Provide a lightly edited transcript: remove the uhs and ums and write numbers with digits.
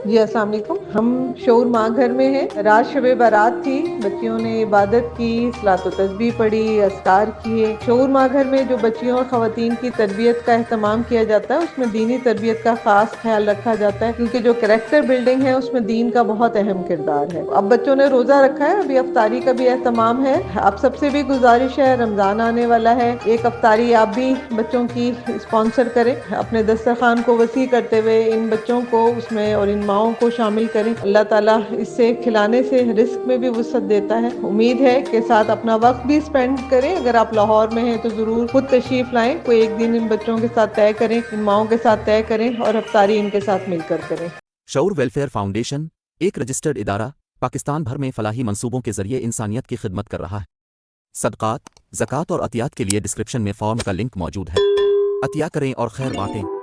जी, अस्सलाम वालेकुम। हम शऊर माँ घर में हैं। रात शब बारात थी, बच्चियों ने इबादत की, सलातो तस्बीह पढ़ी, अस्कार किए। शऊर माँ घर में जो बच्चियों और ख़वातीन की तरबियत का अहतमाम किया जाता है, उसमें दीनी तरबियत का ख़ास ख्याल रखा जाता है, क्योंकि जो कैरेक्टर बिल्डिंग है उसमें दीन का बहुत अहम किरदार है। अब बच्चों ने रोज़ा रखा है, अभी अफ्तारी का भी एहतमाम है। आप सबसे भी गुजारिश है, रमज़ान आने वाला है, एक अफ्तारी आप भी बच्चों की स्पॉन्सर करें। अपने दस्तरखान को वसी करते हुए इन बच्चों को उसमें और इन माओं को शामिल करें। अल्लाह ताला इससे खिलाने से रिस्क में भी वसअत देता है। उम्मीद है कि साथ अपना वक्त भी स्पेंड करें। अगर आप लाहौर में हैं तो ज़रूर खुद तशरीफ़ लाएं, कोई एक दिन इन बच्चों के साथ तय करें, इन माओं के साथ तय करें और अफ्तारी इनके साथ मिलकर करें। शऊर वेलफेयर फाउंडेशन एक रजिस्टर्ड इदारा पाकिस्तान भर में फलाही मंसूबों के जरिए इंसानियत की खिदमत कर रहा है। सदक़ात, ज़कात और अतियात के लिए डिस्क्रिप्शन में फॉर्म का लिंक मौजूद है। अतिया करें और खैर बांटें।